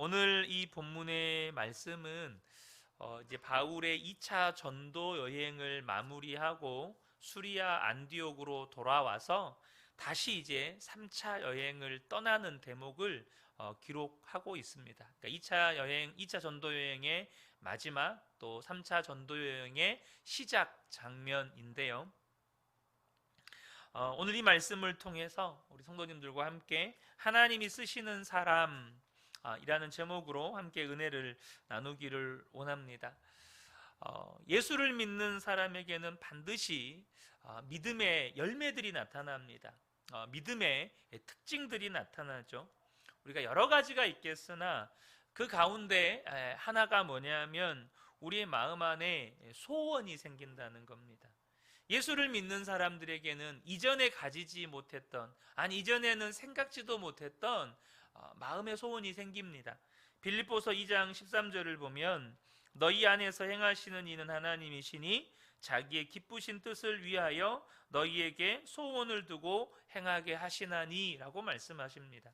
오늘 이 본문의 말씀은 이제 바울의 2차 전도 여행을 마무리하고 수리아 안디옥으로 돌아와서 다시 이제 3차 여행을 떠나는 대목을 기록하고 있습니다. 그러니까 2차 여행, 2차 전도 여행의 마지막, 또 3차 전도 여행의 시작 장면인데요. 오늘 이 말씀을 통해서 우리 성도님들과 함께 하나님이 쓰시는 사람 이라는 제목으로 함께 은혜를 나누기를 원합니다. 예수를 믿는 사람에게는 반드시 믿음의 열매들이 나타납니다. 믿음의 특징들이 나타나죠. 우리가 여러 가지가 있겠으나 그 가운데 하나가 뭐냐면 우리의 마음 안에 소원이 생긴다는 겁니다. 예수를 믿는 사람들에게는 이전에 가지지 못했던, 아니 이전에는 생각지도 못했던 마음의 소원이 생깁니다. 빌립보서 2장 13절을 보면 너희 안에서 행하시는 이는 하나님이시니 자기의 기쁘신 뜻을 위하여 너희에게 소원을 두고 행하게 하시나니 라고 말씀하십니다.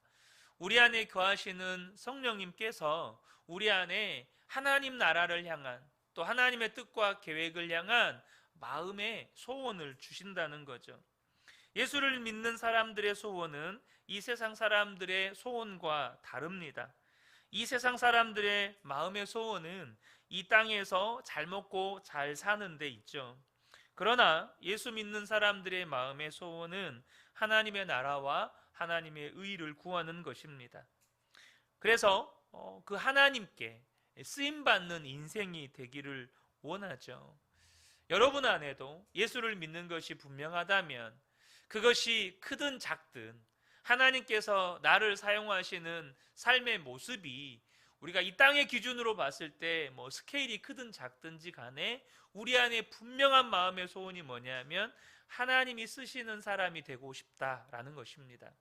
우리 안에 거하시는 성령님께서 우리 안에 하나님 나라를 향한, 또 하나님의 뜻과 계획을 향한 마음의 소원을 주신다는 거죠. 예수를 믿는 사람들의 소원은 이 세상 사람들의 소원과 다릅니다. 이 세상 사람들의 마음의 소원은 이 땅에서 잘 먹고 잘 사는 데 있죠. 그러나 예수 믿는 사람들의 마음의 소원은 하나님의 나라와 하나님의 의를 구하는 것입니다. 그래서 그 하나님께 쓰임받는 인생이 되기를 원하죠. 여러분 안에도 예수를 믿는 것이 분명하다면 그것이 크든 작든 하나님께서 나를 사용하시는 삶의 모습이 우리가 이 땅의 기준으로 봤을 때 스케일이 크든 작든지 간에 우리 안에 분명한 마음의 소원이 뭐냐면 하나님이 쓰시는 사람이 되고 싶다라는 것입니다.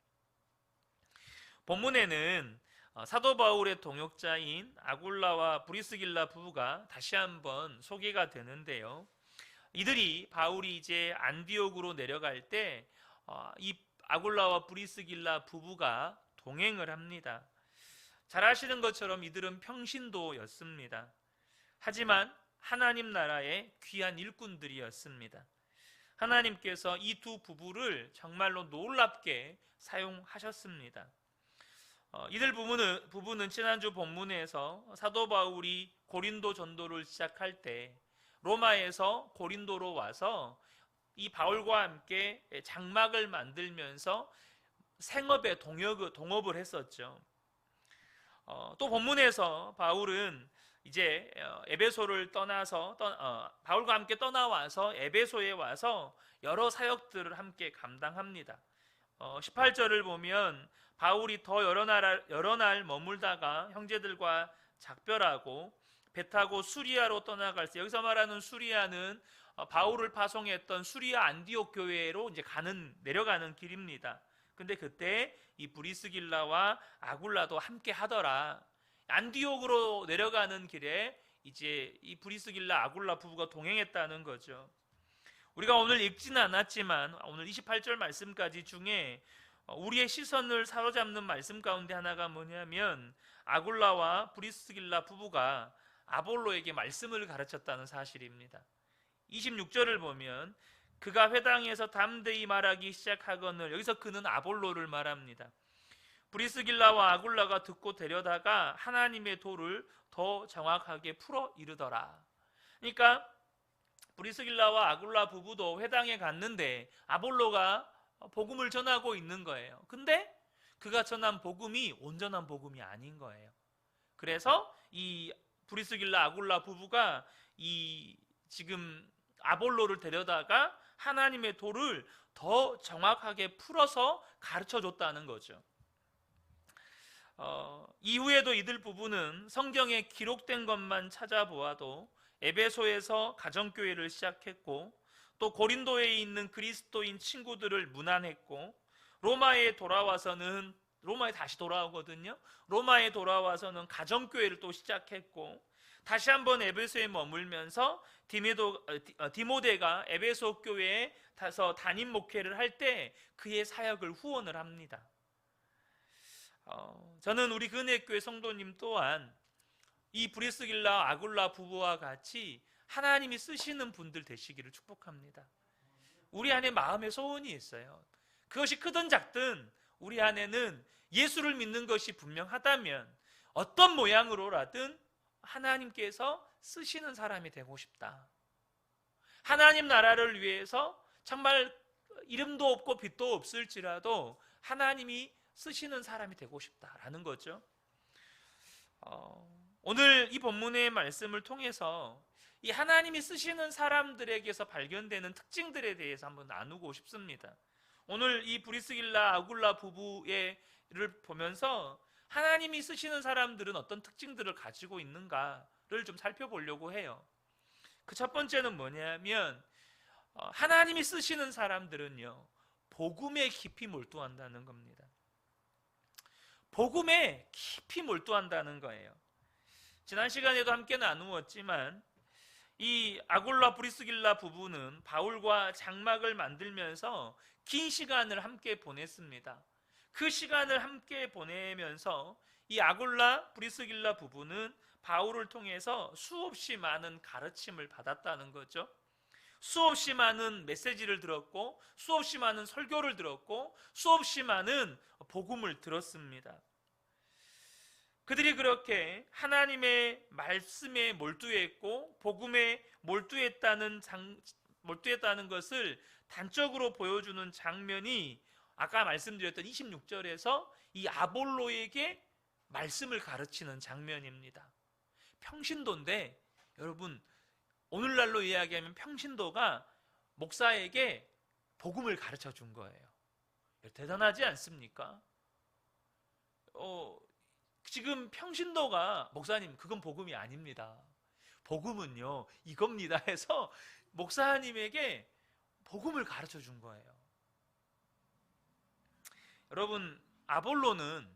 본문에는 사도 바울의 동역자인 아굴라와 브리스길라 부부가 다시 한번 소개가 되는데요. 이들이 바울이 이제 안디옥으로 내려갈 때 이 아굴라와 브리스길라 부부가 동행을 합니다. 잘 아시는 것처럼 이들은 평신도였습니다. 하지만 하나님 나라의 귀한 일꾼들이었습니다. 하나님께서 이 두 부부를 정말로 놀랍게 사용하셨습니다. 이들 부부는 지난주 본문에서 사도 바울이 고린도 전도를 시작할 때 로마에서 고린도로 와서 이 바울과 함께 장막을 만들면서 생업에 동업을 했었죠. 또 본문에서 바울은 이제 에베소를 떠나서 바울과 함께 떠나와서 에베소에 와서 여러 사역들을 함께 감당합니다. 18절을 보면 바울이 더 여러 날 머물다가 형제들과 작별하고 배 타고 수리아로 떠나갈 때, 여기서 말하는 수리아는 바울을 파송했던 수리아 안디옥 교회로 이제 내려가는 길입니다. 근데 그때 이 브리스길라와 아굴라도 함께 하더라. 안디옥으로 내려가는 길에 이제 이 브리스길라 아굴라 부부가 동행했다는 거죠. 우리가 오늘 읽지는 않았지만 오늘 28절 말씀까지 중에 우리의 시선을 사로잡는 말씀 가운데 하나가 뭐냐면 아굴라와 브리스길라 부부가 아볼로에게 말씀을 가르쳤다는 사실입니다. 26절을 보면 그가 회당에서 담대히 말하기 시작하거늘, 여기서 그는 아볼로를 말합니다. 브리스길라와 아굴라가 듣고 데려다가 하나님의 도를 더 정확하게 풀어 이르더라. 그러니까 브리스길라와 아굴라 부부도 회당에 갔는데 아볼로가 복음을 전하고 있는 거예요. 근데 그가 전한 복음이 온전한 복음이 아닌 거예요. 그래서 이 브리스길라 아굴라 부부가 이 지금 아볼로를 데려다가 하나님의 도를 더 정확하게 풀어서 가르쳐 줬다는 거죠. 이후에도 이들 부부는 성경에 기록된 것만 찾아보아도 에베소에서 가정교회를 시작했고, 또 고린도에 있는 그리스도인 친구들을 문안했고, 로마에 다시 돌아오거든요. 로마에 돌아와서는 가정교회를 또 시작했고, 다시 한번 에베소에 머물면서 디모데가 에베소 교회에 가서 담임 목회를 할 때 그의 사역을 후원을 합니다. 저는 우리 근혜교회 성도님 또한 이 브리스길라 아굴라 부부와 같이 하나님이 쓰시는 분들 되시기를 축복합니다. 우리 안에 마음의 소원이 있어요. 그것이 크든 작든 우리 안에는 예수를 믿는 것이 분명하다면 어떤 모양으로라든 하나님께서 쓰시는 사람이 되고 싶다. 하나님 나라를 위해서 정말 이름도 없고 빛도 없을지라도 하나님이 쓰시는 사람이 되고 싶다라는 거죠. 오늘 이 본문의 말씀을 통해서 이 하나님이 쓰시는 사람들에게서 발견되는 특징들에 대해서 한번 나누고 싶습니다. 오늘 이 브리스길라 아굴라 부부를 보면서 하나님이 쓰시는 사람들은 어떤 특징들을 가지고 있는가를 좀 살펴보려고 해요. 그 첫 번째는 뭐냐면 하나님이 쓰시는 사람들은요, 복음에 깊이 몰두한다는 겁니다. 복음에 깊이 몰두한다는 거예요. 지난 시간에도 함께 나누었지만 이 아굴라 브리스길라 부부는 바울과 장막을 만들면서 긴 시간을 함께 보냈습니다. 그 시간을 함께 보내면서 이 아굴라 브리스길라 부부는 바울을 통해서 수없이 많은 가르침을 받았다는 거죠. 수없이 많은 메시지를 들었고 수없이 많은 설교를 들었고 수없이 많은 복음을 들었습니다. 그들이 그렇게 하나님의 말씀에 몰두했고 복음에 몰두했다는 것을 단적으로 보여주는 장면이 아까 말씀드렸던 26절에서 이 아볼로에게 말씀을 가르치는 장면입니다. 평신도인데 여러분, 오늘날로 이야기하면 평신도가 목사에게 복음을 가르쳐 준 거예요. 대단하지 않습니까? 지금 평신도가 목사님 그건 복음이 아닙니다. 복음은요 이겁니다 해서 목사님에게 복음을 가르쳐 준 거예요. 여러분, 아볼로는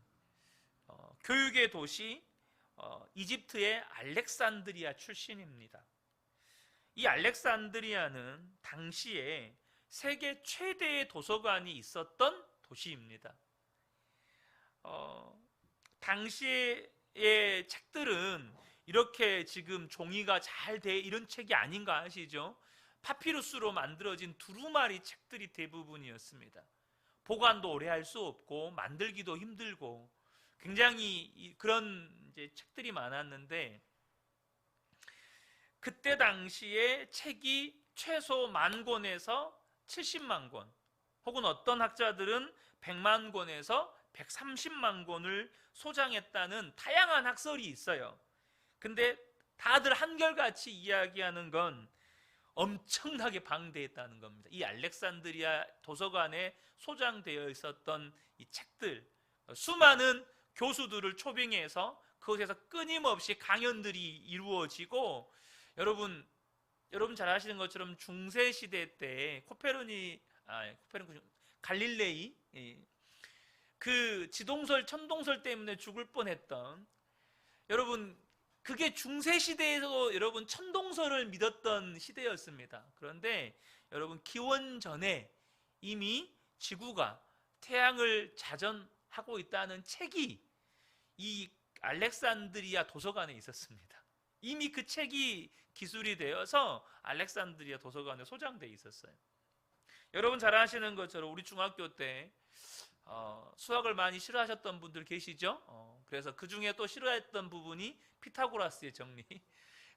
교육의 도시 이집트의 알렉산드리아 출신입니다. 이 알렉산드리아는 당시에 세계 최대의 도서관이 있었던 도시입니다. 당시의 책들은 이렇게 지금 종이가 잘 돼 이런 책이 아닌가 아시죠? 파피루스로 만들어진 두루마리 책들이 대부분이었습니다. 보관도 오래 할 수 없고 만들기도 힘들고 굉장히 그런 이제 책들이 많았는데, 그때 당시에 책이 최소 10,000권에서 70만 권, 혹은 어떤 학자들은 100만 권에서 130만 권을 소장했다는 다양한 학설이 있어요. 근데 다들 한결같이 이야기하는 건 엄청나게 방대했다는 겁니다. 이 알렉산드리아 도서관에 소장되어 있었던 이 책들, 수많은 교수들을 초빙해서 그곳에서 끊임없이 강연들이 이루어지고, 여러분 잘 아시는 것처럼 중세 시대 때 갈릴레이, 그 지동설 천동설 때문에 죽을 뻔했던, 여러분 그게 중세 시대에서 여러분 천동설을 믿었던 시대였습니다. 그런데 여러분 기원전에 이미 지구가 태양을 자전하고 있다는 책이 이 알렉산드리아 도서관에 있었습니다. 이미 그 책이 기술이 되어서 알렉산드리아 도서관에 소장되어 있었어요. 여러분 잘 아시는 것처럼 우리 중학교 때 수학을 많이 싫어하셨던 분들 계시죠? 그래서 그 중에 또 싫어했던 부분이 피타고라스의 정리.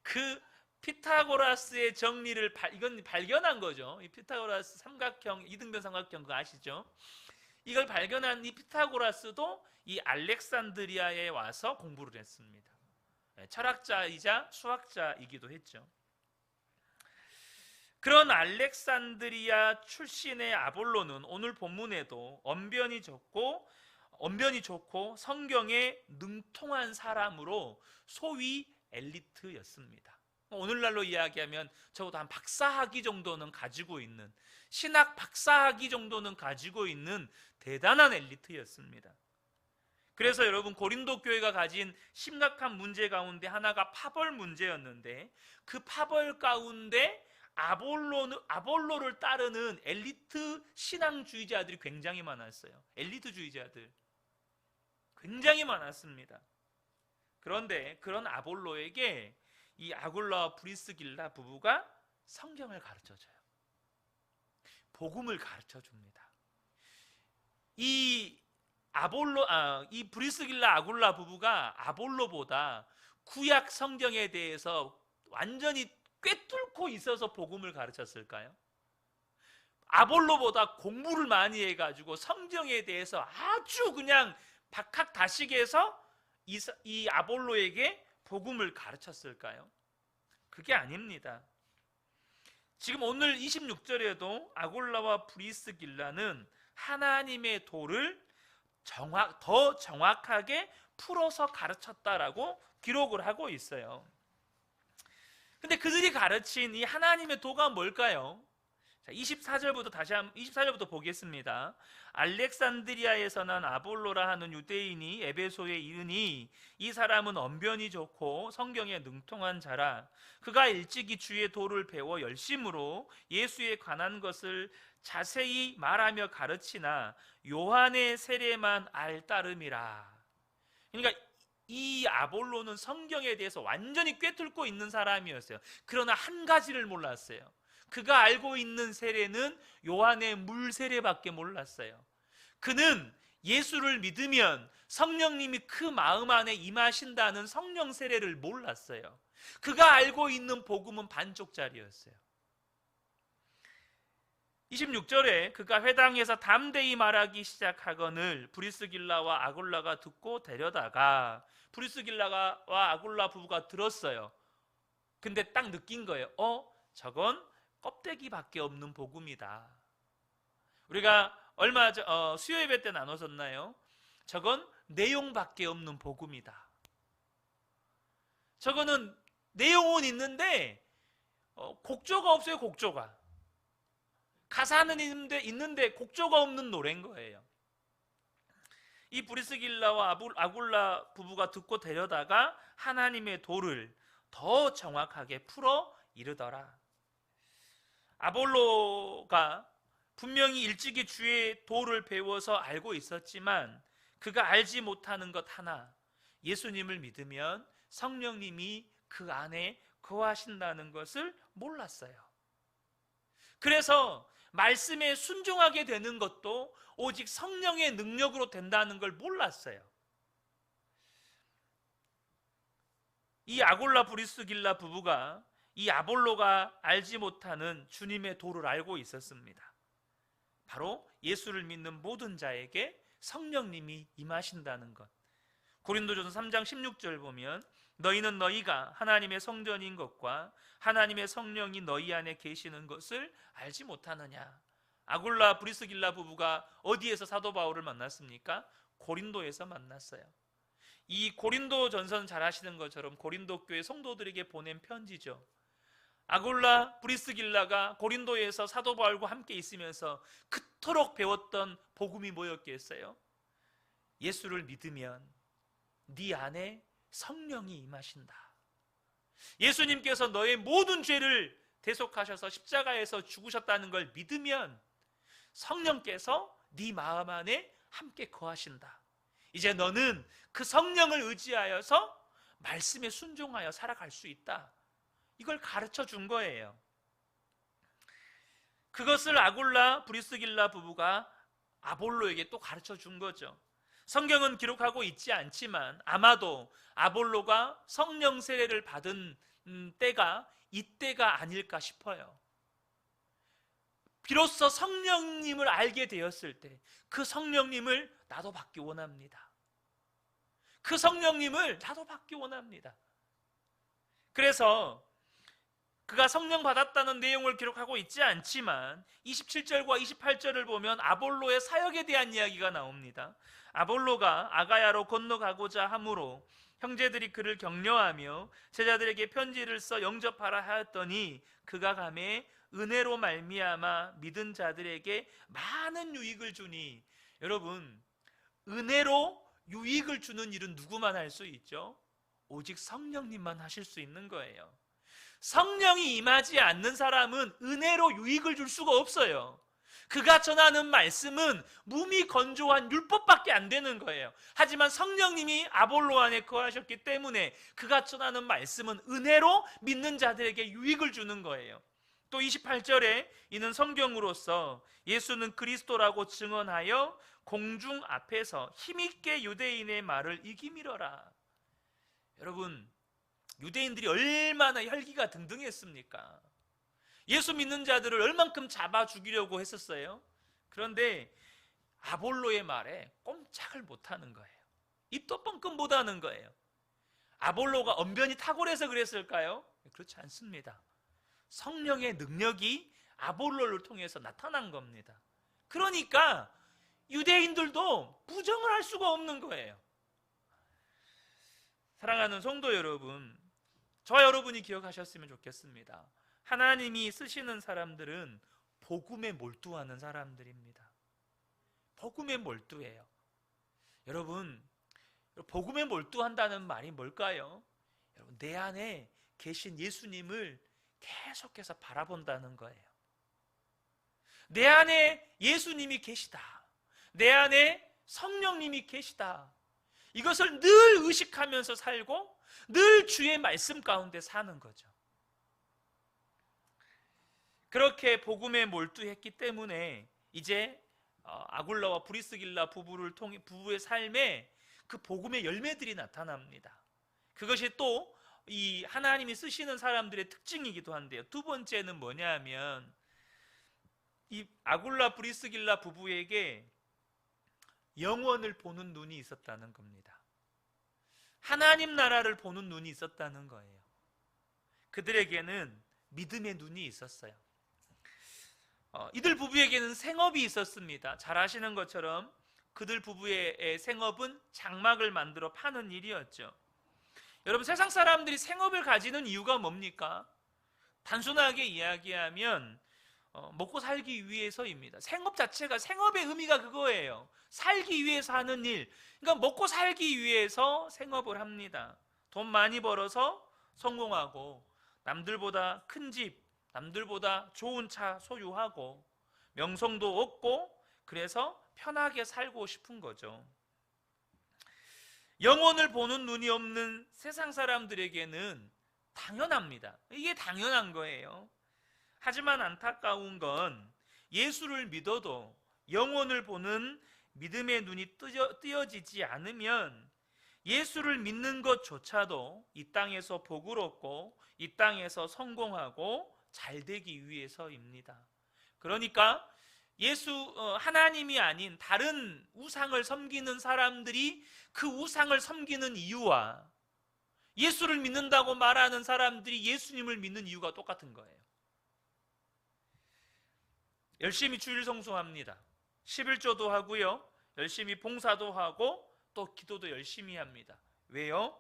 그 피타고라스의 정리를 이건 발견한 거죠. 이 피타고라스 삼각형, 이등변 삼각형 그거 아시죠? 이걸 발견한 이 피타고라스도 이 알렉산드리아에 와서 공부를 했습니다. 철학자이자 수학자이기도 했죠. 그런 알렉산드리아 출신의 아볼로는 오늘 본문에도 언변이 좋고 성경에 능통한 사람으로 소위 엘리트였습니다. 오늘날로 이야기하면 적어도 한 박사학위 정도는 가지고 있는, 신학 박사학위 정도는 가지고 있는 대단한 엘리트였습니다. 그래서 여러분 고린도 교회가 가진 심각한 문제 가운데 하나가 파벌 문제였는데, 그 파벌 가운데 아볼로를 따르는 엘리트 신앙주의자들이 굉장히 많았어요. 엘리트주의자들 굉장히 많았습니다. 그런데 그런 아볼로에게 이 아굴라와 브리스길라 부부가 성경을 가르쳐줘요. 복음을 가르쳐줍니다. 이 브리스길라 아굴라 부부가 아볼로보다 구약 성경에 대해서 완전히 꿰뚫고 있어서 복음을 가르쳤을까요? 아볼로보다 공부를 많이 해가지고 성경에 대해서 아주 그냥 박학다식해서 이 아볼로에게 복음을 가르쳤을까요? 그게 아닙니다. 지금 오늘 26절에도 아굴라와 브리스길라는 하나님의 도를 더 정확하게 풀어서 가르쳤다라고 기록을 하고 있어요. 근데 그들이 가르친 이 하나님의 도가 뭘까요? 자, 24절부터 보겠습니다. 알렉산드리아에서 난 아볼로라 하는 유대인이 에베소에 이르니 이 사람은 언변이 좋고 성경에 능통한 자라. 그가 일찍이 주의 도를 배워 열심으로 예수에 관한 것을 자세히 말하며 가르치나 요한의 세례만 알따름이라. 그러니까 이 아볼로는 성경에 대해서 완전히 꿰뚫고 있는 사람이었어요. 그러나 한 가지를 몰랐어요. 그가 알고 있는 세례는 요한의 물 세례밖에 몰랐어요. 그는 예수를 믿으면 성령님이 그 마음 안에 임하신다는 성령 세례를 몰랐어요. 그가 알고 있는 복음은 반쪽짜리였어요. 26절에 그가 회당에서 담대히 말하기 시작하거늘 브리스길라와 아굴라가 듣고 데려다가, 브리스길라와 아굴라 부부가 들었어요. 근데 딱 느낀 거예요. 저건 껍데기밖에 없는 복음이다. 우리가 수요 예배 때 나눴었나요? 저건 내용밖에 없는 복음이다. 저거는 내용은 있는데 곡조가 없어요. 곡조가. 가사는 있는데 곡조가 없는 노래인 거예요. 이 브리스길라와 아굴라 부부가 듣고 데려다가 하나님의 도를 더 정확하게 풀어 이르더라. 아볼로가 분명히 일찍이 주의 도를 배워서 알고 있었지만 그가 알지 못하는 것 하나, 예수님을 믿으면 성령님이 그 안에 거하신다는 것을 몰랐어요. 그래서 말씀에 순종하게 되는 것도 오직 성령의 능력으로 된다는 걸 몰랐어요. 이 아굴라 브리스길라 부부가 이 아볼로가 알지 못하는 주님의 도를 알고 있었습니다. 바로 예수를 믿는 모든 자에게 성령님이 임하신다는 것. 고린도전서 3장 16절 보면 너희는 너희가 하나님의 성전인 것과 하나님의 성령이 너희 안에 계시는 것을 알지 못하느냐. 아굴라 브리스길라 부부가 어디에서 사도 바울을 만났습니까? 고린도에서 만났어요. 이 고린도 전서는 잘 아시는 것처럼 고린도 교회 성도들에게 보낸 편지죠. 아굴라 브리스길라가 고린도에서 사도 바울과 함께 있으면서 그토록 배웠던 복음이 뭐였겠어요? 예수를 믿으면 네 안에 성령이 임하신다. 예수님께서 너의 모든 죄를 대속하셔서 십자가에서 죽으셨다는 걸 믿으면 성령께서 네 마음 안에 함께 거하신다. 이제 너는 그 성령을 의지하여서 말씀에 순종하여 살아갈 수 있다. 이걸 가르쳐 준 거예요. 그것을 아굴라 브리스길라 부부가 아볼로에게 또 가르쳐 준 거죠. 성경은 기록하고 있지 않지만 아마도 아볼로가 성령 세례를 받은 때가 이때가 아닐까 싶어요. 비로소 성령님을 알게 되었을 때 그 성령님을 나도 받기 원합니다. 그 성령님을 나도 받기 원합니다. 그래서 그가 성령 받았다는 내용을 기록하고 있지 않지만 27절과 28절을 보면 아볼로의 사역에 대한 이야기가 나옵니다. 아볼로가 아가야로 건너가고자 하므로 형제들이 그를 격려하며 제자들에게 편지를 써 영접하라 하였더니 그가 가매 은혜로 말미암아 믿은 자들에게 많은 유익을 주니. 여러분, 은혜로 유익을 주는 일은 누구만 할 수 있죠? 오직 성령님만 하실 수 있는 거예요. 성령이 임하지 않는 사람은 은혜로 유익을 줄 수가 없어요. 그가 전하는 말씀은 몸이 건조한 율법밖에 안 되는 거예요. 하지만 성령님이 아볼로 안에 거하셨기 때문에 그가 전하는 말씀은 은혜로 믿는 자들에게 유익을 주는 거예요. 또 28절에 이는 성경으로서 예수는 그리스도라고 증언하여 공중 앞에서 힘있게 유대인의 말을 이기미러라. 여러분, 유대인들이 얼마나 혈기가 등등했습니까? 예수 믿는 자들을 얼만큼 잡아 죽이려고 했었어요. 그런데 아볼로의 말에 꼼짝을 못하는 거예요. 입도 뻥끗 못하는 거예요. 아볼로가 언변이 탁월해서 그랬을까요? 그렇지 않습니다. 성령의 능력이 아볼로를 통해서 나타난 겁니다. 그러니까 유대인들도 부정을 할 수가 없는 거예요. 사랑하는 성도 여러분, 저와 여러분이 기억하셨으면 좋겠습니다. 하나님이 쓰시는 사람들은 복음에 몰두하는 사람들입니다. 복음에 몰두해요. 여러분, 복음에 몰두한다는 말이 뭘까요? 여러분, 내 안에 계신 예수님을 계속해서 바라본다는 거예요. 내 안에 예수님이 계시다. 내 안에 성령님이 계시다. 이것을 늘 의식하면서 살고 늘 주의 말씀 가운데 사는 거죠. 그렇게 복음에 몰두했기 때문에 이제 아굴라와 브리스길라 부부를 통해 부부의 삶에 그 복음의 열매들이 나타납니다. 그것이 또 이 하나님이 쓰시는 사람들의 특징이기도 한데요. 두 번째는 뭐냐면 이 아굴라 브리스길라 부부에게 영원을 보는 눈이 있었다는 겁니다. 하나님 나라를 보는 눈이 있었다는 거예요. 그들에게는 믿음의 눈이 있었어요. 이들 부부에게는 생업이 있었습니다. 잘 아시는 것처럼 그들 부부의 생업은 장막을 만들어 파는 일이었죠. 여러분, 세상 사람들이 생업을 가지는 이유가 뭡니까? 단순하게 이야기하면 먹고 살기 위해서입니다. 생업 자체가, 생업의 의미가 그거예요. 살기 위해서 하는 일. 그러니까 먹고 살기 위해서 생업을 합니다. 돈 많이 벌어서 성공하고, 남들보다 큰 집, 남들보다 좋은 차 소유하고, 명성도 얻고, 그래서 편하게 살고 싶은 거죠. 영혼을 보는 눈이 없는 세상 사람들에게는 당연합니다. 이게 당연한 거예요. 하지만 안타까운 건 예수를 믿어도 영혼을 보는 믿음의 눈이 뜨여지지 않으면 예수를 믿는 것조차도 이 땅에서 복을 얻고 이 땅에서 성공하고 잘 되기 위해서입니다. 그러니까 하나님이 아닌 다른 우상을 섬기는 사람들이 그 우상을 섬기는 이유와 예수를 믿는다고 말하는 사람들이 예수님을 믿는 이유가 똑같은 거예요. 열심히 주일 성수합니다. 11조도 하고요. 열심히 봉사도 하고 또 기도도 열심히 합니다. 왜요?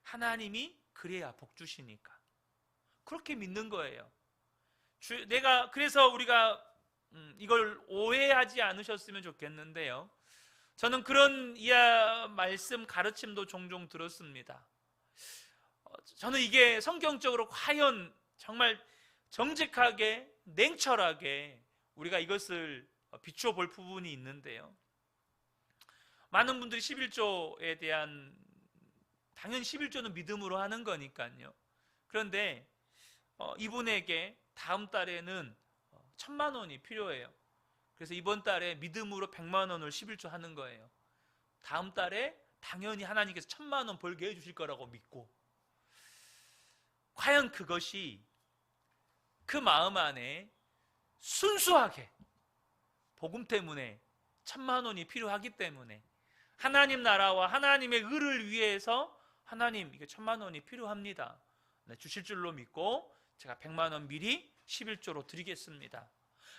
하나님이 그래야 복 주시니까. 그렇게 믿는 거예요. 그래서 우리가 이걸 오해하지 않으셨으면 좋겠는데요. 저는 그런 말씀 가르침도 종종 들었습니다. 저는 이게 성경적으로 과연 정말 정직하게 냉철하게 우리가 이것을 비추어 볼 부분이 있는데요. 많은 분들이 11조에 대한, 당연히 11조는 믿음으로 하는 거니까요. 그런데 이분에게 다음 달에는 1,000만 원이 필요해요. 그래서 이번 달에 믿음으로 100만 원을 11조 하는 거예요. 다음 달에 당연히 하나님께서 1,000만 원 벌게 해주실 거라고 믿고, 과연 그것이 그 마음 안에 순수하게 복음 때문에 1,000만 원이 필요하기 때문에 하나님 나라와 하나님의 의를 위해서 하나님 이게 1,000만 원이 필요합니다. 주실 줄로 믿고 제가 100만 원 미리 11조로 드리겠습니다.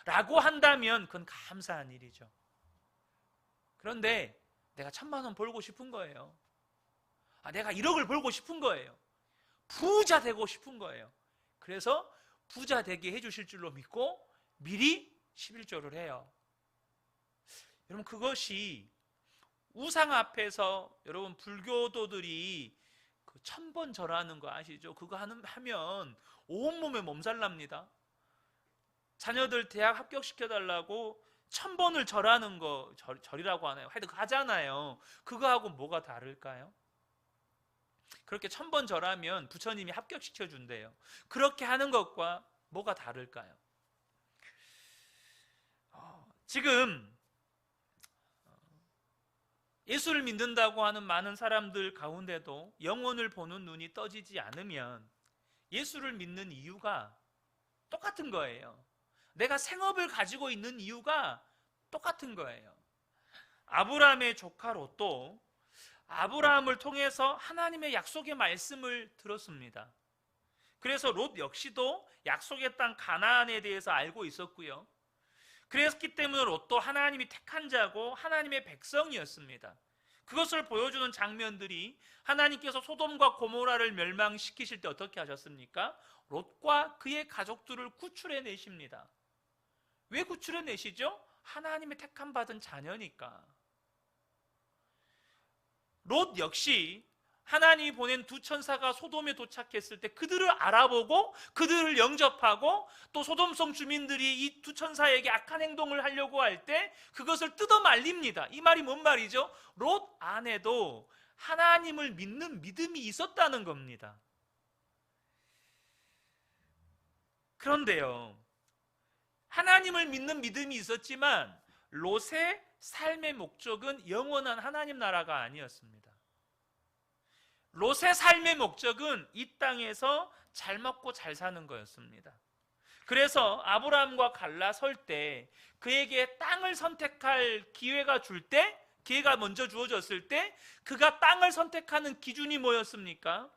라고 한다면 그건 감사한 일이죠. 그런데 내가 1,000만 원 벌고 싶은 거예요. 내가 1억을 벌고 싶은 거예요. 부자 되고 싶은 거예요. 그래서 부자 되게 해주실 줄로 믿고 미리 11조를 해요. 여러분, 그것이 우상 앞에서 여러분 불교도들이 그 1,000번 절하는 거 아시죠? 그거 하면 온몸에 몸살 납니다. 자녀들 대학 합격시켜달라고 천번을 절하는 거 절이라고 하나요? 하여튼 하잖아요. 그거하고 뭐가 다를까요? 그렇게 1000번 절하면 부처님이 합격시켜 준대요. 그렇게 하는 것과 뭐가 다를까요? 지금 예수를 믿는다고 하는 많은 사람들 가운데도 영혼을 보는 눈이 떠지지 않으면 예수를 믿는 이유가 똑같은 거예요. 내가 생업을 가지고 있는 이유가 똑같은 거예요. 아브라함의 조카 롯도 아브라함을 통해서 하나님의 약속의 말씀을 들었습니다. 그래서 롯 역시도 약속의 땅 가나안에 대해서 알고 있었고요. 그랬기 때문에 롯도 하나님이 택한 자고 하나님의 백성이었습니다. 그것을 보여주는 장면들이 하나님께서 소돔과 고모라를 멸망시키실 때 어떻게 하셨습니까? 롯과 그의 가족들을 구출해 내십니다. 왜 구출해 내시죠? 하나님의 택함 받은 자녀니까. 롯 역시 하나님이 보낸 두 천사가 소돔에 도착했을 때 그들을 알아보고 그들을 영접하고 또 소돔성 주민들이 이 두 천사에게 악한 행동을 하려고 할 때 그것을 뜯어 말립니다. 이 말이 뭔 말이죠? 롯 안에도 하나님을 믿는 믿음이 있었다는 겁니다. 그런데요, 하나님을 믿는 믿음이 있었지만 롯의 삶의 목적은 영원한 하나님 나라가 아니었습니다. 롯의 삶의 목적은 이 땅에서 잘 먹고 잘 사는 거였습니다. 그래서 아브라함과 갈라설 때 그에게 땅을 선택할 기회가 기회가 먼저 주어졌을 때 그가 땅을 선택하는 기준이 뭐였습니까?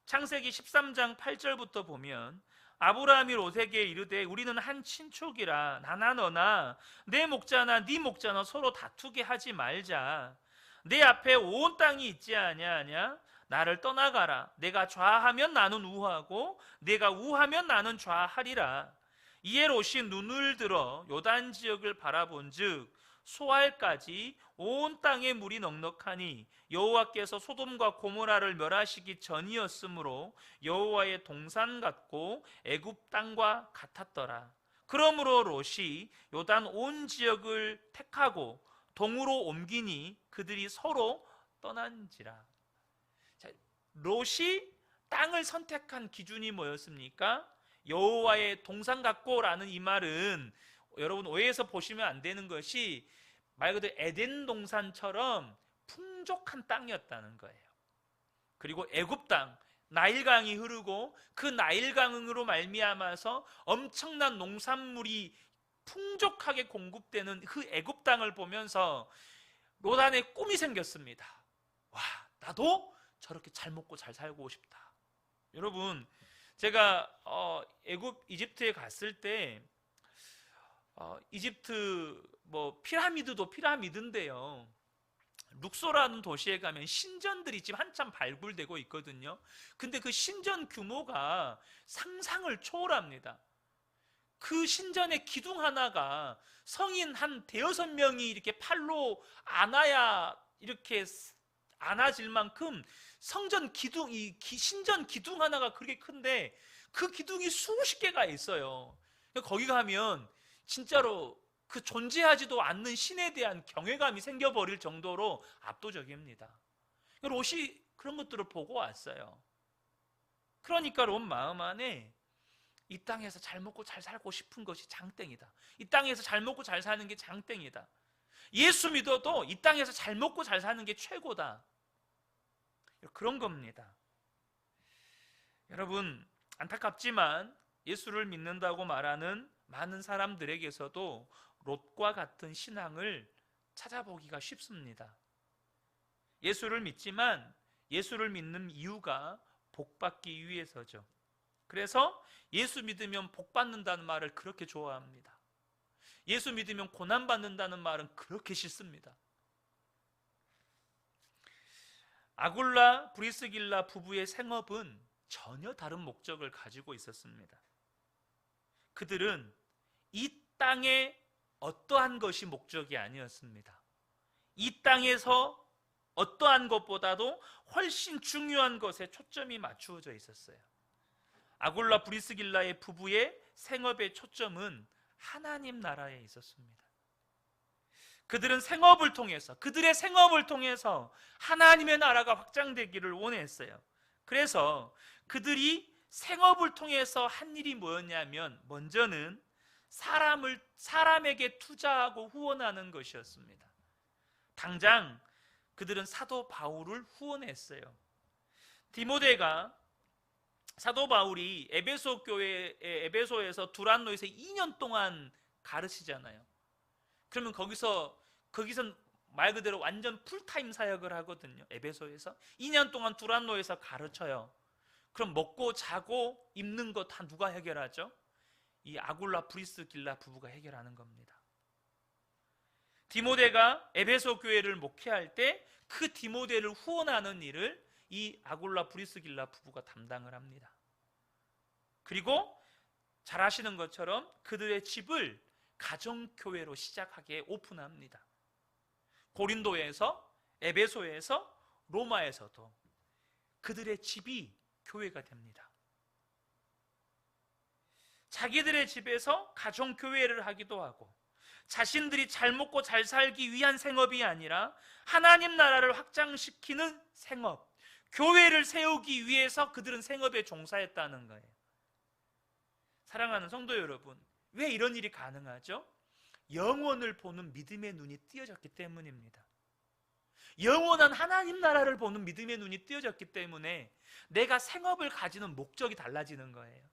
창세기 13장 8절부터 보면 아브라함이 롯에게 이르되 우리는 한 친족이라 나나 너나 내 목자나 네 목자나 서로 다투게 하지 말자. 내 앞에 온 땅이 있지 아니하냐? 나를 떠나가라. 내가 좌하면 나는 우하고 내가 우하면 나는 좌하리라. 이에 롯이 눈을 들어 요단 지역을 바라본즉 소알까지 온 땅에 물이 넉넉하니 여호와께서 소돔과 고모라를 멸하시기 전이었으므로 여호와의 동산 같고 애굽 땅과 같았더라. 그러므로 롯이 요단 온 지역을 택하고 동으로 옮기니 그들이 서로 떠난지라. 자, 롯이 땅을 선택한 기준이 뭐였습니까? 여호와의 동산 같고라는 이 말은 여러분 오해해서 보시면 안 되는 것이 말 그대로 에덴 동산처럼 풍족한 땅이었다는 거예요. 그리고 애굽 땅, 나일강이 흐르고 그 나일강으로 말미암아서 엄청난 농산물이 풍족하게 공급되는 그 애굽 땅을 보면서 롯 안에 꿈이 생겼습니다. 와, 나도 저렇게 잘 먹고 잘 살고 싶다. 여러분, 제가 애굽 이집트에 갔을 때 이집트 피라미드도 피라미드인데요. 룩소라는 도시에 가면 신전들이 지금 한참 발굴되고 있거든요. 근데 그 신전 규모가 상상을 초월합니다. 그 신전의 기둥 하나가 성인 한 대여섯 명이 이렇게 팔로 안아야 이렇게 안아질 만큼 성전 기둥, 신전 기둥 하나가 그렇게 큰데 그 기둥이 수십 개가 있어요. 거기 가면 진짜로 그 존재하지도 않는 신에 대한 경외감이 생겨버릴 정도로 압도적입니다. 롯이 그런 것들을 보고 왔어요. 그러니까 롯 마음 안에 이 땅에서 잘 먹고 잘 살고 싶은 것이 장땡이다. 이 땅에서 잘 먹고 잘 사는 게 장땡이다. 예수 믿어도 이 땅에서 잘 먹고 잘 사는 게 최고다. 그런 겁니다. 여러분, 안타깝지만 예수를 믿는다고 말하는 많은 사람들에게서도 롯과 같은 신앙을 찾아보기가 쉽습니다. 예수를 믿지만 예수를 믿는 이유가 복받기 위해서죠. 그래서 예수 믿으면 복 받는다는 말을 그렇게 좋아합니다. 예수 믿으면 고난 받는다는 말은 그렇게 싫습니다. 아굴라 브리스길라 부부의 생업은 전혀 다른 목적을 가지고 있었습니다. 그들은 이 땅의 어떠한 것이 목적이 아니었습니다. 이 땅에서 어떠한 것보다도 훨씬 중요한 것에 초점이 맞추어져 있었어요. 아굴라 브리스길라의 부부의 생업의 초점은 하나님 나라에 있었습니다. 그들은 생업을 통해서, 그들의 생업을 통해서 하나님의 나라가 확장되기를 원했어요. 그래서 그들이 생업을 통해서 한 일이 뭐였냐면, 먼저는 사람에게 투자하고 후원하는 것이었습니다. 당장 그들은 사도 바울을 후원했어요. 사도 바울이 에베소에서 두란노에서 2년 동안 가르치잖아요. 그러면 거기서 말 그대로 완전 풀타임 사역을 하거든요. 에베소에서 2년 동안 두란노에서 가르쳐요. 그럼 먹고 자고 입는 거 다 누가 해결하죠? 이 아굴라 브리스길라 부부가 해결하는 겁니다. 디모데가 에베소 교회를 목회할 때 그 디모데를 후원하는 일을 이 아굴라 브리스길라 부부가 담당을 합니다. 그리고 잘 아시는 것처럼 그들의 집을 가정교회로 시작하게 오픈합니다. 고린도에서, 에베소에서, 로마에서도 그들의 집이 교회가 됩니다. 자기들의 집에서 가정교회를 하기도 하고, 자신들이 잘 먹고 잘 살기 위한 생업이 아니라 하나님 나라를 확장시키는 생업, 교회를 세우기 위해서 그들은 생업에 종사했다는 거예요. 사랑하는 성도 여러분, 왜 이런 일이 가능하죠? 영원을 보는 믿음의 눈이 띄어졌기 때문입니다. 영원한 하나님 나라를 보는 믿음의 눈이 띄어졌기 때문에 내가 생업을 가지는 목적이 달라지는 거예요.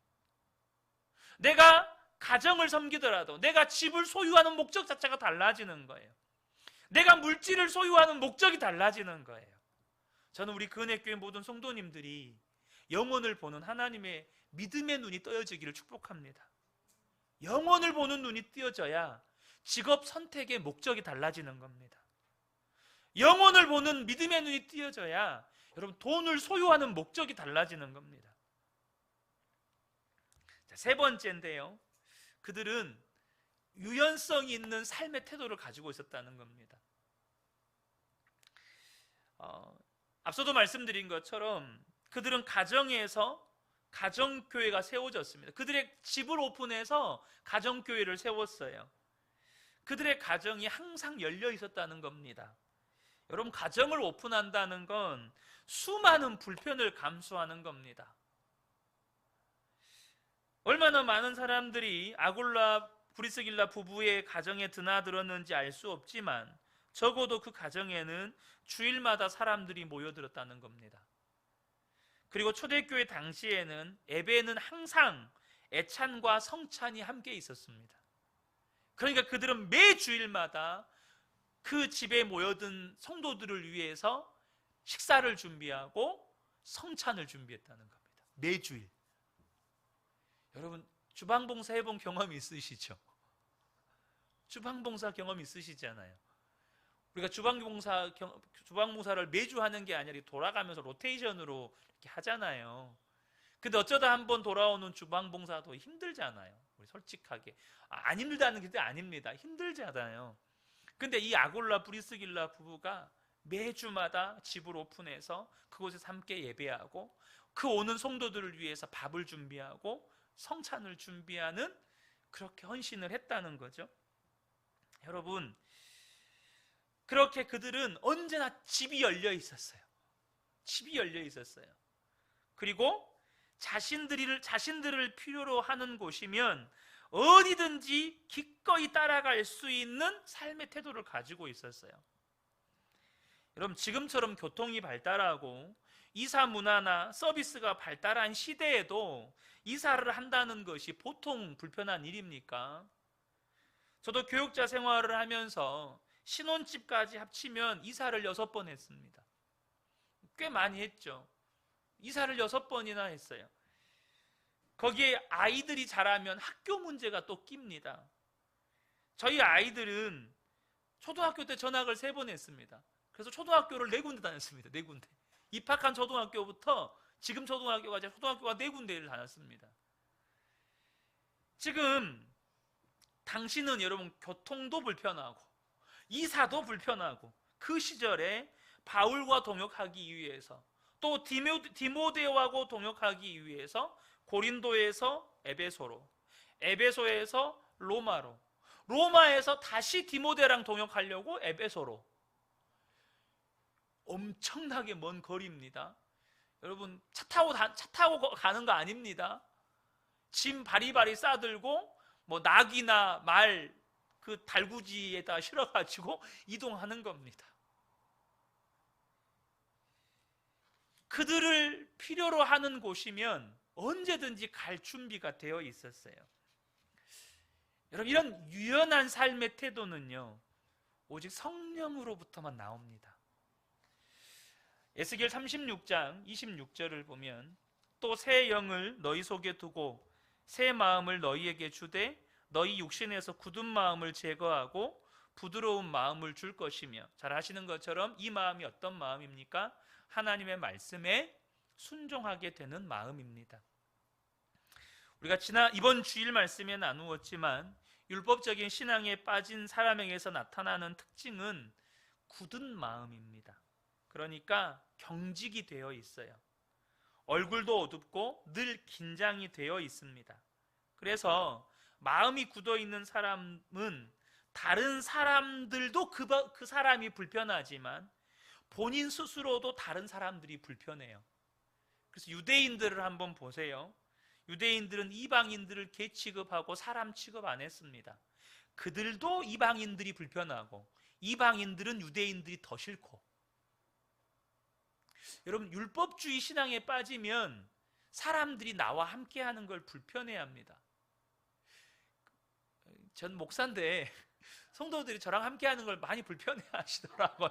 내가 가정을 섬기더라도 내가 집을 소유하는 목적 자체가 달라지는 거예요. 내가 물질을 소유하는 목적이 달라지는 거예요. 저는 우리 근혜교회 모든 성도님들이 영혼을 보는 하나님의 믿음의 눈이 띄어지기를 축복합니다. 영혼을 보는 눈이 띄어져야 직업 선택의 목적이 달라지는 겁니다. 영혼을 보는 믿음의 눈이 띄어져야 여러분 돈을 소유하는 목적이 달라지는 겁니다. 자, 세 번째인데요, 그들은 유연성 있는 삶의 태도를 가지고 있었다는 겁니다. 앞서도 말씀드린 것처럼 그들은 가정에서 가정교회가 세워졌습니다. 그들의 집을 오픈해서 가정교회를 세웠어요. 그들의 가정이 항상 열려 있었다는 겁니다. 여러분, 가정을 오픈한다는 건 수많은 불편을 감수하는 겁니다. 얼마나 많은 사람들이 아굴라 브리스길라 부부의 가정에 드나들었는지 알 수 없지만 적어도 그 가정에는 주일마다 사람들이 모여들었다는 겁니다. 그리고 초대교회 당시에는 예배는 항상 애찬과 성찬이 함께 있었습니다. 그러니까 그들은 매 주일마다 그 집에 모여든 성도들을 위해서 식사를 준비하고 성찬을 준비했다는 겁니다. 매주일. 여러분, 주방봉사 해본 경험이 있으시죠? 주방봉사 경험 있으시잖아요. 우리가 주방봉사를 매주 하는 게 아니라 돌아가면서 로테이션으로 이렇게 하잖아요. 근데 어쩌다 한번 돌아오는 주방봉사도 힘들잖아요. 우리 솔직하게. 안 힘들다는 게 아닙니다. 힘들잖아요. 근데 이 아굴라 브리스길라 부부가 매주마다 집을 오픈해서 그곳에서 함께 예배하고 그 오는 성도들을 위해서 밥을 준비하고 성찬을 준비하는, 그렇게 헌신을 했다는 거죠. 여러분, 그렇게 그들은 언제나 집이 열려 있었어요. 집이 열려 있었어요. 그리고 자신들을 필요로 하는 곳이면 어디든지 기꺼이 따라갈 수 있는 삶의 태도를 가지고 있었어요. 여러분, 지금처럼 교통이 발달하고 이사 문화나 서비스가 발달한 시대에도 이사를 한다는 것이 보통 불편한 일입니까? 저도 교육자 생활을 하면서 신혼집까지 합치면 이사를 6번 했습니다. 꽤 많이 했죠. 이사를 6번이나 했어요. 거기에 아이들이 자라면 학교 문제가 또 낍니다. 저희 아이들은 초등학교 때 전학을 3번 했습니다. 그래서 초등학교를 4군데 다녔습니다. 4군데. 입학한 초등학교부터 지금 초등학교까지 초등학교가 4군데를 다녔습니다. 지금 당시는 여러분 교통도 불편하고 이사도 불편하고 그 시절에 바울과 동역하기 위해서 또 디모데오하고 동역하기 위해서 고린도에서 에베소로, 에베소에서 로마로, 로마에서 다시 디모데랑 동역하려고 에베소로. 엄청나게 먼 거리입니다. 여러분, 차 타고 가는 거 아닙니다. 짐 바리바리 싸들고 뭐 낙이나 말 그 달구지에다 실어가지고 이동하는 겁니다. 그들을 필요로 하는 곳이면 언제든지 갈 준비가 되어 있었어요. 여러분, 이런 유연한 삶의 태도는요, 오직 성령으로부터만 나옵니다. 에스겔 36장 26절을 보면, 또 새 영을 너희 속에 두고 새 마음을 너희에게 주되 너희 육신에서 굳은 마음을 제거하고 부드러운 마음을 줄 것이며. 잘 아시는 것처럼 이 마음이 어떤 마음입니까? 하나님의 말씀에 순종하게 되는 마음입니다. 우리가 이번 주일 말씀에 나누었지만, 율법적인 신앙에 빠진 사람에게서 나타나는 특징은 굳은 마음입니다. 그러니까 경직이 되어 있어요. 얼굴도 어둡고 늘 긴장이 되어 있습니다. 그래서 마음이 굳어 있는 사람은 다른 사람들도 그 사람이 불편하지만 본인 스스로도 다른 사람들이 불편해요. 그래서 유대인들을 한번 보세요. 유대인들은 이방인들을 개 취급하고 사람 취급 안 했습니다. 그들도 이방인들이 불편하고 이방인들은 유대인들이 더 싫고. 여러분, 율법주의 신앙에 빠지면 사람들이 나와 함께하는 걸 불편해합니다. 전 목사인데 성도들이 저랑 함께하는 걸 많이 불편해하시더라고요.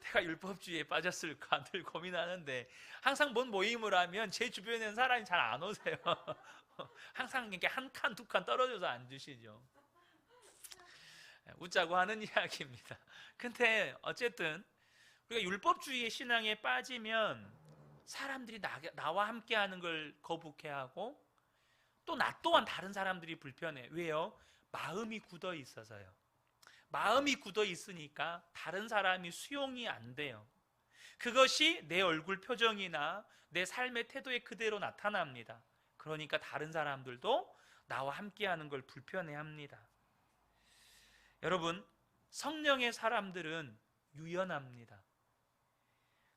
내가 율법주의에 빠졌을까 늘 고민하는데, 항상 뭔 모임을 하면 제 주변에는 사람이 잘 안 오세요. 항상 이렇게 한 칸 두 칸 떨어져서 앉으시죠. 웃자고 하는 이야기입니다. 근데 어쨌든 우리가 율법주의의 신앙에 빠지면 사람들이 나와 함께하는 걸 거북해하고, 또 나 또한 다른 사람들이 불편해. 왜요? 마음이 굳어 있어서요. 마음이 굳어 있으니까 다른 사람이 수용이 안 돼요. 그것이 내 얼굴 표정이나 내 삶의 태도에 그대로 나타납니다. 그러니까 다른 사람들도 나와 함께하는 걸 불편해합니다. 여러분, 성령의 사람들은 유연합니다.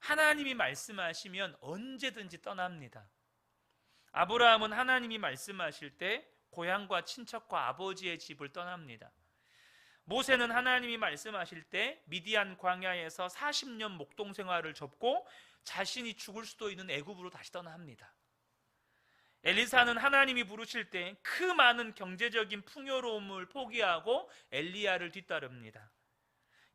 하나님이 말씀하시면 언제든지 떠납니다. 아브라함은 하나님이 말씀하실 때 고향과 친척과 아버지의 집을 떠납니다. 모세는 하나님이 말씀하실 때 미디안 광야에서 40년 목동 생활을 접고 자신이 죽을 수도 있는 애굽으로 다시 떠납니다. 엘리사는 하나님이 부르실 때 그 많은 경제적인 풍요로움을 포기하고 엘리야를 뒤따릅니다.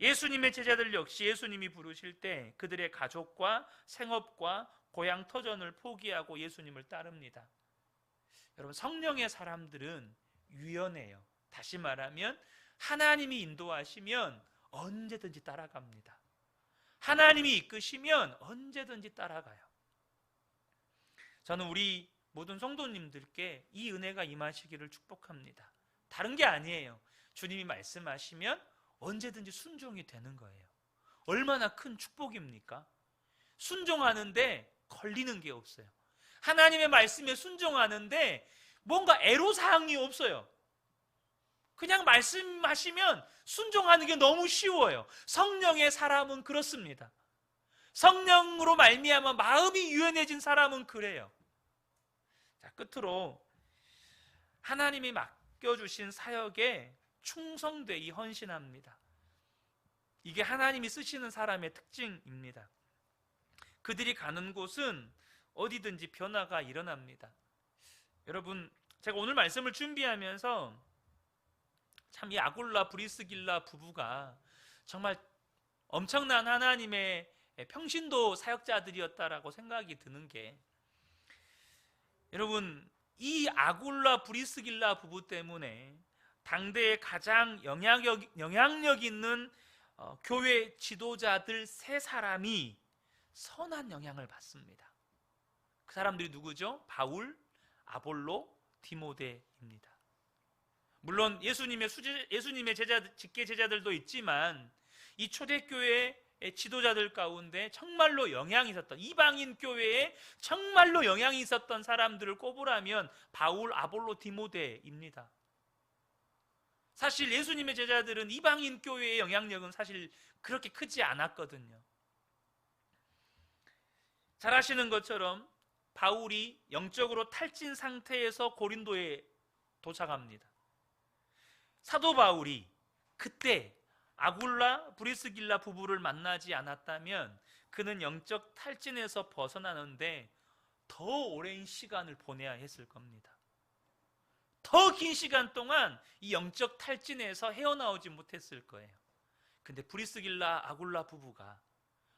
예수님의 제자들 역시 예수님이 부르실 때 그들의 가족과 생업과 고향 터전을 포기하고 예수님을 따릅니다. 여러분, 성령의 사람들은 유연해요. 다시 말하면 하나님이 인도하시면 언제든지 따라갑니다. 하나님이 이끄시면 언제든지 따라가요. 저는 우리 모든 성도님들께 이 은혜가 임하시기를 축복합니다. 다른 게 아니에요. 주님이 말씀하시면 언제든지 순종이 되는 거예요. 얼마나 큰 축복입니까? 순종하는데 걸리는 게 없어요. 하나님의 말씀에 순종하는데 뭔가 애로사항이 없어요. 그냥 말씀하시면 순종하는 게 너무 쉬워요. 성령의 사람은 그렇습니다. 성령으로 말미암아 마음이 유연해진 사람은 그래요. 자, 끝으로 하나님이 맡겨주신 사역에 충성되이 헌신합니다. 이게 하나님이 쓰시는 사람의 특징입니다. 그들이 가는 곳은 어디든지 변화가 일어납니다. 여러분, 제가 오늘 말씀을 준비하면서 참 이 아굴라 브리스길라 부부가 정말 엄청난 하나님의 평신도 사역자들이었다라고 생각이 드는 게, 여러분, 이 아굴라 브리스길라 부부 때문에 당대에 가장 영향력 있는 교회 지도자들 3사람이 선한 영향을 받습니다. 그 사람들이 누구죠? 바울, 아볼로, 디모데입니다. 물론 예수님의 직계 제자들도 있지만 이 초대교회의 지도자들 가운데 정말로 영향이 있었던, 이방인 교회에 정말로 영향이 있었던 사람들을 꼽으라면 바울, 아볼로, 디모데입니다. 사실 예수님의 제자들은 이방인 교회의 영향력은 사실 그렇게 크지 않았거든요. 잘 아시는 것처럼 바울이 영적으로 탈진 상태에서 고린도에 도착합니다. 사도 바울이 그때 아굴라 브리스길라 부부를 만나지 않았다면 그는 영적 탈진에서 벗어나는데 더 오랜 시간을 보내야 했을 겁니다. 더 긴 시간 동안 이 영적 탈진에서 헤어나오지 못했을 거예요. 근데 브리스길라 아굴라 부부가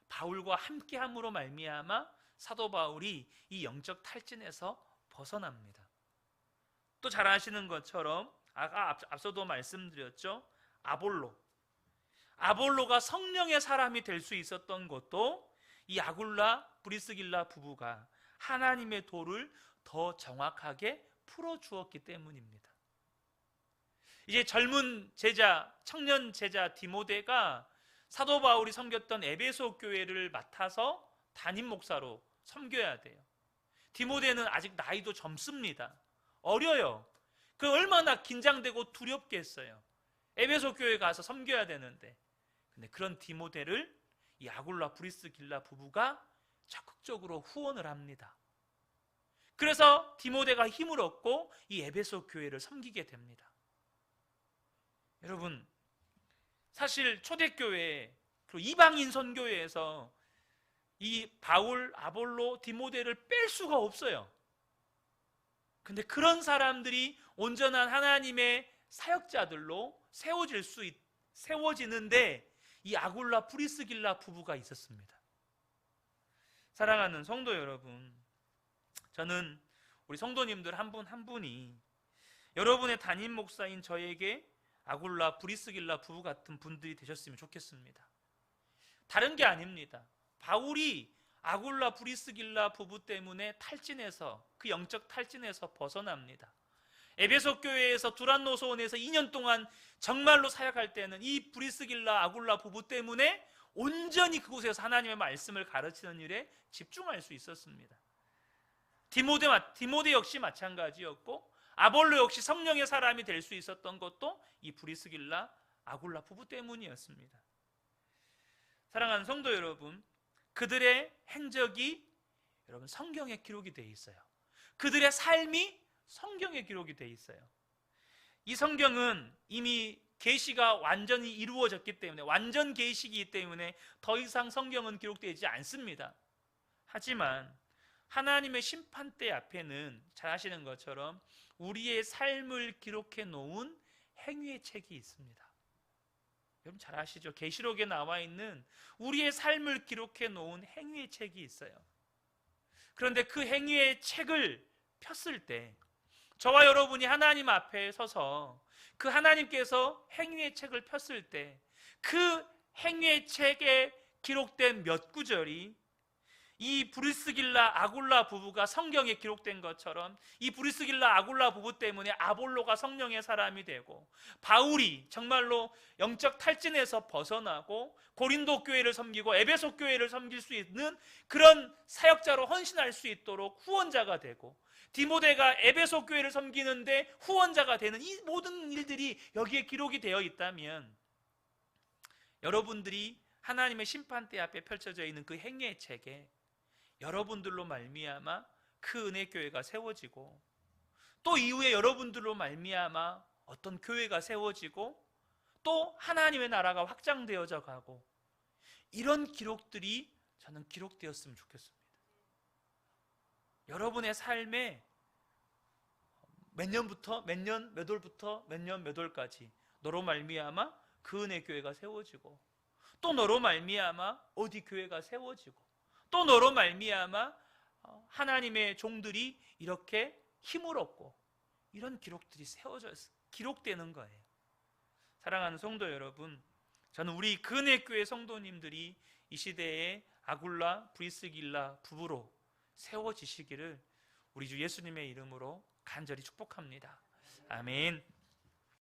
바울과 함께함으로 말미암아 사도 바울이 이 영적 탈진에서 벗어납니다. 또 잘 아시는 것처럼 아까 앞서도 말씀드렸죠. 아볼로가 성령의 사람이 될 수 있었던 것도 이 아굴라 브리스길라 부부가 하나님의 도를 더 정확하게 풀어주었기 때문입니다. 이제 젊은 제자, 청년 제자 디모데가 사도 바울이 섬겼던 에베소 교회를 맡아서 담임 목사로 섬겨야 돼요. 디모데는 아직 나이도 젊습니다. 어려요. 그 얼마나 긴장되고 두렵겠어요. 에베소 교회 가서 섬겨야 되는데. 근데 그런 디모데를 이 아굴라 브리스길라 부부가 적극적으로 후원을 합니다. 그래서 디모데가 힘을 얻고 이 에베소 교회를 섬기게 됩니다. 여러분, 사실 초대교회 그리고 이방인 선교회에서 이 바울, 아볼로, 디모데를 뺄 수가 없어요. 근데 그런 사람들이 온전한 하나님의 사역자들로 세워지는데 이 아굴라 브리스길라 부부가 있었습니다. 사랑하는 성도 여러분, 저는 우리 성도님들 한 분 한 분이 여러분의 담임 목사인 저에게 아굴라 브리스길라 부부 같은 분들이 되셨으면 좋겠습니다. 다른 게 아닙니다. 바울이 아굴라 브리스길라 부부 때문에 탈진해서 그 영적 탈진에서 벗어납니다. 에베소 교회에서 두란노소원에서 2년 동안 정말로 사역할 때는 이 브리스길라 아굴라 부부 때문에 온전히 그곳에서 하나님의 말씀을 가르치는 일에 집중할 수 있었습니다. 디모데 역시 마찬가지였고 아볼로 역시 성령의 사람이 될 수 있었던 것도 이 브리스길라 아굴라 부부 때문이었습니다. 사랑하는 성도 여러분, 그들의 행적이 여러분 성경에 기록이 되어 있어요. 그들의 삶이 성경에 기록이 되어 있어요. 이 성경은 이미 계시가 완전히 이루어졌기 때문에 완전 계시이기 때문에 더 이상 성경은 기록되지 않습니다. 하지만 하나님의 심판대 앞에는 잘 아시는 것처럼 우리의 삶을 기록해 놓은 행위의 책이 있습니다. 여러분 잘 아시죠? 계시록에 나와 있는 우리의 삶을 기록해 놓은 행위의 책이 있어요. 그런데 그 행위의 책을 폈을 때 저와 여러분이 하나님 앞에 서서 그 하나님께서 행위의 책을 폈을 때 그 행위의 책에 기록된 몇 구절이 이 브리스길라 아굴라 부부가 성경에 기록된 것처럼 이 브리스길라 아굴라 부부 때문에 아볼로가 성령의 사람이 되고 바울이 정말로 영적 탈진에서 벗어나고 고린도 교회를 섬기고 에베소 교회를 섬길 수 있는 그런 사역자로 헌신할 수 있도록 후원자가 되고 디모데가 에베소 교회를 섬기는데 후원자가 되는 이 모든 일들이 여기에 기록이 되어 있다면 여러분들이 하나님의 심판대 앞에 펼쳐져 있는 그 행위의 책에 여러분들로 말미암아 그 은혜 교회가 세워지고 또 이후에 여러분들로 말미암아 어떤 교회가 세워지고 또 하나님의 나라가 확장되어져 가고 이런 기록들이 저는 기록되었으면 좋겠습니다. 여러분의 삶에 몇 년부터 몇 년 몇 월부터 몇 년 몇 월까지 너로 말미암아 그 은혜 교회가 세워지고 또 너로 말미암아 어디 교회가 세워지고 또 너로 말미암아 하나님의 종들이 이렇게 힘을 얻고 이런 기록들이 기록되는 거예요. 사랑하는 성도 여러분, 저는 우리 그 은혜 교회 성도님들이 이 시대에 아굴라 브리스길라 부부로 세워지시기를 우리 주 예수님의 이름으로 간절히 축복합니다. 아멘.